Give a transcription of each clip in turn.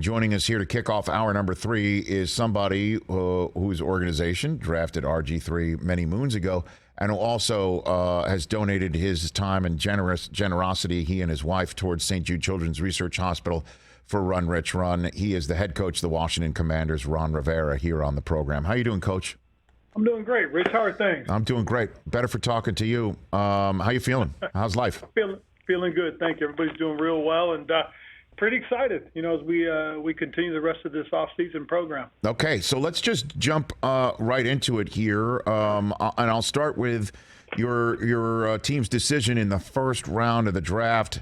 Joining us here to kick off hour number 3 is somebody whose organization drafted RG3 many moons ago and who also has donated his time and generosity, he and his wife, towards St. Jude Children's Research Hospital for Run, Rich, Run. He is the head coach of the Washington Commanders, Ron Rivera, here on the program. How you doing, Coach? I'm doing great. Rich, how are things? I'm doing great. Better for talking to you. How you feeling? How's life? Feeling good. Thank you. Everybody's doing real well, and pretty excited, as we continue the rest of this off-season program. Okay, so let's just jump right into it here, and I'll start with your team's decision in the first round of the draft.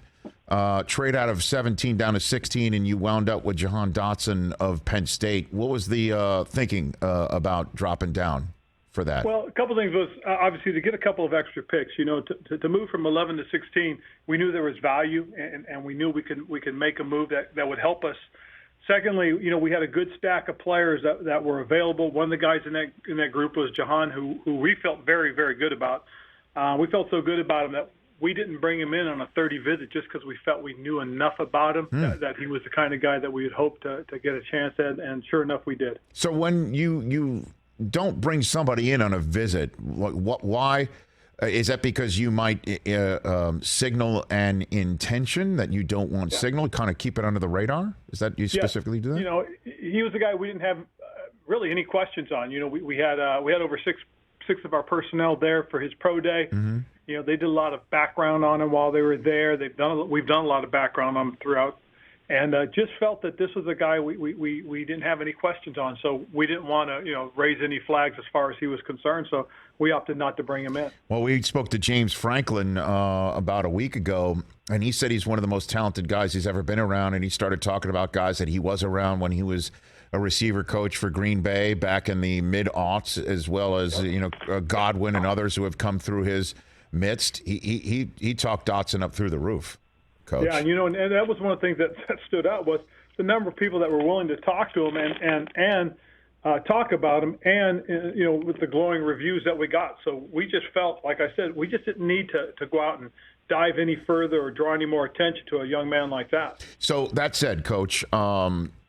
Trade out of 17 down to 16, and you wound up with Jahan Dotson of Penn State. What was the thinking about dropping down for that? Well, a couple things was obviously to get a couple of extra picks. To move from 11 to 16, we knew there was value, and we knew we could make a move that would help us. Secondly, we had a good stack of players that were available. One of the guys in that group was Jahan, who we felt very, very good about. We felt so good about him that we didn't bring him in on a 30 visit just because we felt we knew enough about him that he was the kind of guy that we had hoped to get a chance at, and sure enough, we did. So when you don't bring somebody in on a visit, why? Is that because you might signal an intention that you don't want signaled, kind of keep it under the radar? Is that you specifically do that? He was the guy we didn't have really any questions on. We had over six of our personnel there for his pro day. Mm-hmm. They did a lot of background on him while they were there. We've done a lot of background on him throughout, and just felt that this was a guy we didn't have any questions on. So we didn't want to raise any flags as far as he was concerned. So we opted not to bring him in. Well, we spoke to James Franklin about a week ago, and he said he's one of the most talented guys he's ever been around. And he started talking about guys that he was around when he was a receiver coach for Green Bay back in the mid-aughts, as well as Godwin and others who have come through his midst. He talked Dotson up through the roof, Coach. Yeah, and that was one of the things that stood out was the number of people that were willing to talk to him and talk about him, and with the glowing reviews that we got. So we just felt, like I said, we just didn't need to go out and dive any further or draw any more attention to a young man like that. So that said, Coach,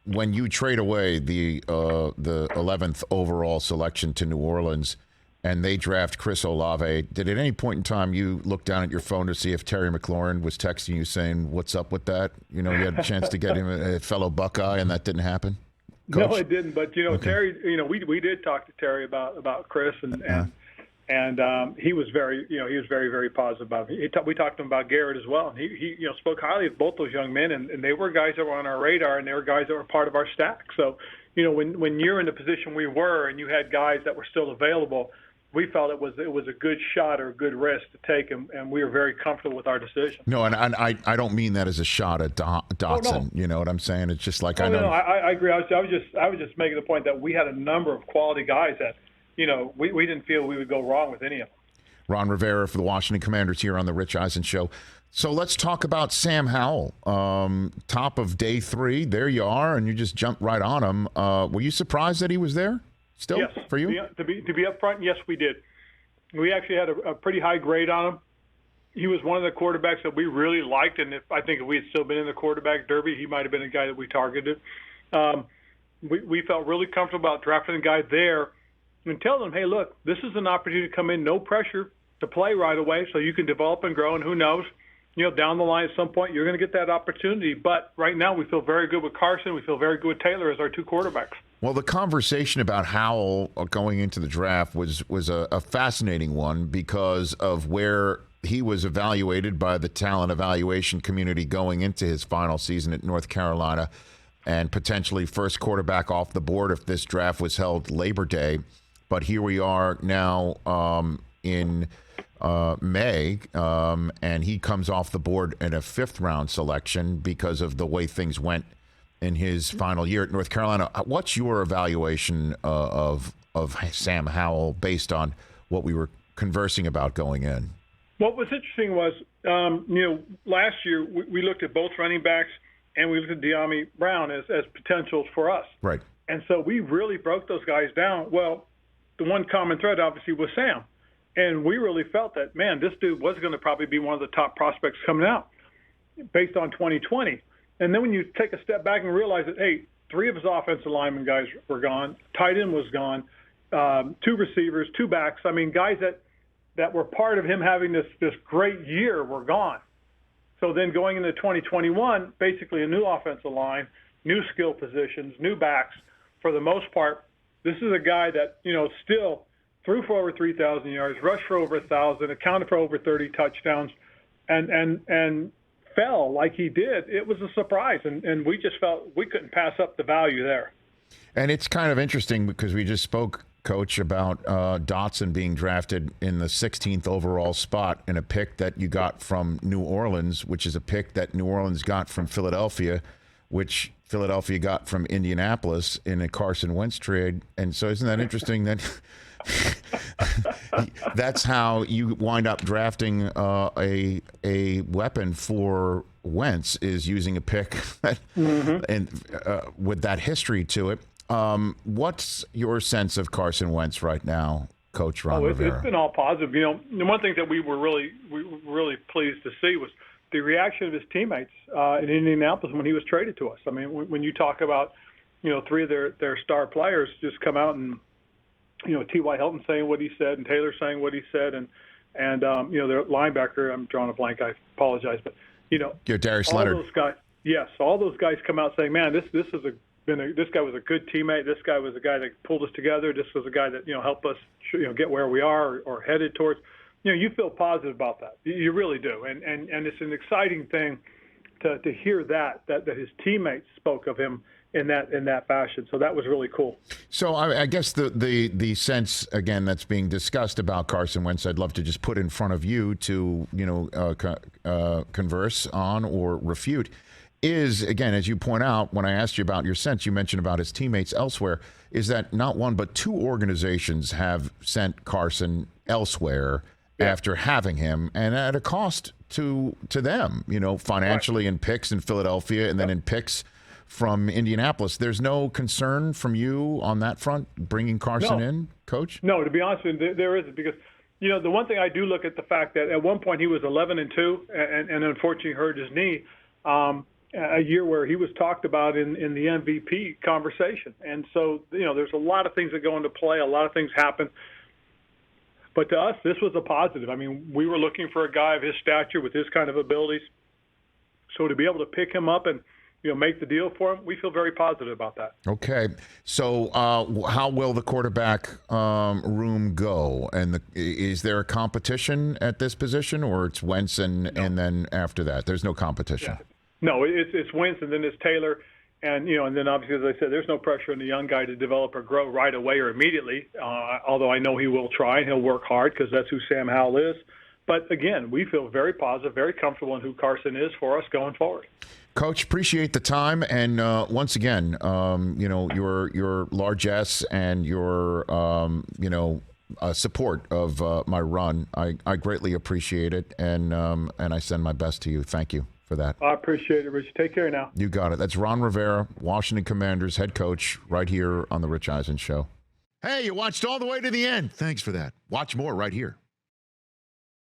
when you trade away the 11th overall selection to New Orleans, and they draft Chris Olave, did at any point in time you look down at your phone to see if Terry McLaurin was texting you saying, what's up with that? You had a chance to get him a fellow Buckeye, and that didn't happen? Coach? No, it didn't. But, okay. Terry, we did talk to Terry about Chris, and he was very, very, very positive about him. We talked to him about Garrett as well. And he spoke highly of both those young men, and they were guys that were on our radar, and they were guys that were part of our stack. So, when you're in the position we were and you had guys that were still available, we felt it was a good shot or a good risk to take, and we were very comfortable with our decision. No, and I don't mean that as a shot at Dotson. Oh, no. You know what I'm saying? It's just like I know. I agree. I was just making the point that we had a number of quality guys that we didn't feel we would go wrong with any of them. Ron Rivera for the Washington Commanders here on the Rich Eisen Show. So let's talk about Sam Howell. Top of day 3, there you are, and you just jumped right on him. Were you surprised that he was there? Still, yes, for you? To be up front, yes, we did. We actually had a pretty high grade on him. He was one of the quarterbacks that we really liked, and I think if we had still been in the quarterback derby, he might have been a guy that we targeted. We felt really comfortable about drafting a guy there and telling them, hey, look, this is an opportunity to come in, no pressure to play right away, so you can develop and grow, and who knows, down the line at some point you're going to get that opportunity. But right now we feel very good with Carson. We feel very good with Taylor as our 2 quarterbacks. Well, the conversation about Howell going into the draft was a fascinating one because of where he was evaluated by the talent evaluation community going into his final season at North Carolina, and potentially first quarterback off the board if this draft was held Labor Day. But here we are now in May, and he comes off the board in a 5th round selection because of the way things went in his final year at North Carolina. What's your evaluation of Sam Howell based on what we were conversing about going in? What was interesting was, last year we looked at both running backs and we looked at De'Ami Brown as potentials for us. Right. And so we really broke those guys down. Well, the one common thread obviously was Sam. And we really felt that, man, this dude was going to probably be one of the top prospects coming out based on 2020. And then when you take a step back and realize that, hey, 3 of his offensive linemen guys were gone, tight end was gone, 2 receivers, 2 backs. I mean, guys that were part of him having this great year were gone. So then going into 2021, basically a new offensive line, new skill positions, new backs. For the most part, this is a guy that, still threw for over 3,000 yards, rushed for over 1,000, accounted for over 30 touchdowns, and fell like he did. It was a surprise, and we just felt we couldn't pass up the value there. And it's kind of interesting because we just spoke, Coach, about Dotson being drafted in the 16th overall spot in a pick that you got from New Orleans, which is a pick that New Orleans got from Philadelphia, which Philadelphia got from Indianapolis in a Carson Wentz trade. And so isn't that interesting that that's how you wind up drafting a weapon for Wentz, is using a pick that, and with that history to it. What's your sense of Carson Wentz right now, Coach Ron Rivera? It's been all positive. The one thing that we were really pleased to see was the reaction of his teammates in Indianapolis when he was traded to us. I mean, when you talk about, 3 of their star players just come out and, T.Y. Hilton saying what he said and Taylor saying what he said, and their linebacker, I'm drawing a blank, I apologize, but, Darius all Leonard. Those guys, yes, all those guys come out saying, man, this guy was a good teammate. This guy was a guy that pulled us together. This was a guy that helped us get where we are or headed towards. You feel positive about that. You really do, and it's an exciting thing to hear that his teammates spoke of him in that fashion. So that was really cool. So I guess the sense again that's being discussed about Carson Wentz, I'd love to just put in front of you to converse on or refute. Is, again, as you point out, when I asked you about your sense, you mentioned about his teammates elsewhere, is that not one but 2 organizations have sent Carson elsewhere after having him, and at a cost to them, financially, in picks in Philadelphia and then in picks from Indianapolis. There's no concern from you on that front, bringing Carson in, Coach? No, to be honest with you, there isn't, because the one thing I do look at the fact that at one point he was 11-2 and unfortunately hurt his knee. A year where he was talked about in the MVP conversation. And so, there's a lot of things that go into play. A lot of things happen. But to us, this was a positive. I mean, we were looking for a guy of his stature with his kind of abilities. So to be able to pick him up and, make the deal for him, we feel very positive about that. Okay. So how will the quarterback room go? And is there a competition at this position, or it's Wentz and then after that? There's no competition. Yeah. No, it's Wentz, and then it's Taylor, and then obviously, as I said, there's no pressure on the young guy to develop or grow right away or immediately. Although I know he will try and he'll work hard because that's who Sam Howell is. But again, we feel very positive, very comfortable in who Carson is for us going forward. Coach, appreciate the time, and once again, your largesse and your support of my run, I greatly appreciate it, and I send my best to you. Thank you for that. I appreciate it, Rich. Take care now. You got it. That's Ron Rivera, Washington Commanders head coach, right here on the Rich Eisen Show. Hey, you watched all the way to the end. Thanks for that. Watch more right here.